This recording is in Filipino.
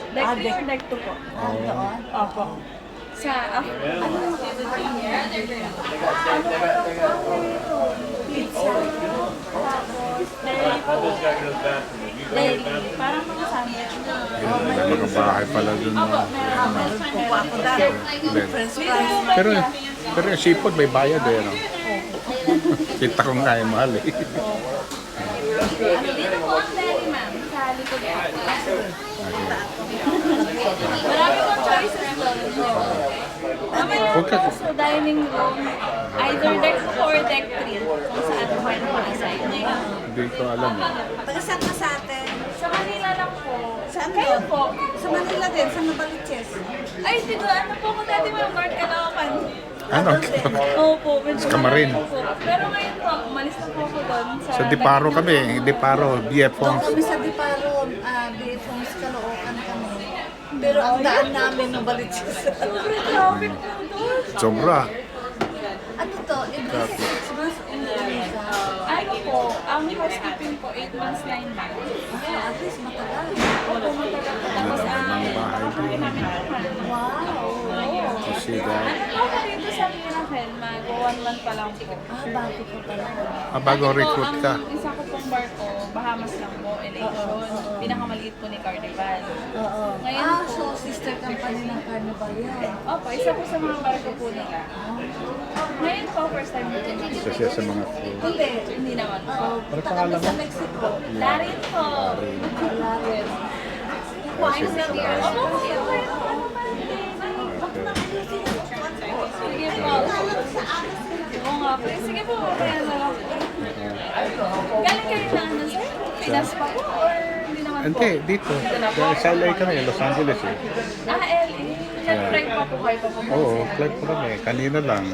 Deck 3 or deck 2 po? Doon? Opo. Sa, ano yung pizza. Tapos, deli. Parang mga sandwich. May mga bahay pala dun. Opo, Meron po po ako dati. French fries. Pero, pero yung seafood may bayad eh. No? Kita ko nga yung mahal eh. Dito po ang deli, ma'am. Sa likod po. Marami pong choices doon. Mamaya po sa dining room, either deck 2 or deck 3. Kung saan po kayo naka-assign. Hindi ko alam eh. Taga saan ka sa atin? Sa Manila lang po. Saan Kayo doon? po. Sa Manila din, sa Nabaliches. Ay, dito, ano po ko dati mga North Caloocan. Ano? Opo, medyo Kamarin. malayo po. Pero ngayon po, umalis na po ako doon. Sa Diparo kami. Diparo, BF Doon Homes. kami sa Diparo, BF Homes, Caloocan kami. Pero ang daan namin Nabaliches. Sobrang traffic po doon. Sobra. Ano to? Every 6 months umuwi ka? Ano po, ang housekeeping po, 8 months, 9 months. At least matagal. Opo, matagal po. Tapos, Mga bahay bahay namin naman. Wow! Kasi dahil. Ano po dito sa Miracle, mag-1 month pa lang po. Bago ko pala. Bagong Dati po, recruit ka. Ang isa ko pong barko, Bahamas lang po, elevation. Pinakamaliit po ni Carnival. Oo. Ngayon po, So sister company ng Carnival yan. Opo, isa po sa mga barko po nila. Ngayon po, first time dito. Isa siya sa mga crew. Hindi. Hindi naman po. Punta kami sa Mexico. Larin po. Larin. Wine na beer. Opo, po, kayo po. Ano ba? Sige po. Oo nga po. Sige po, kaya na lang po. Galing kayo na ano, sir? Pinas pa po? Or hindi naman po? Hindi, dito. Sa LA kami, Los Angeles eh. LA. Nag-flight pa po kayo pa po. Oo, flight pa kami. Kanina lang.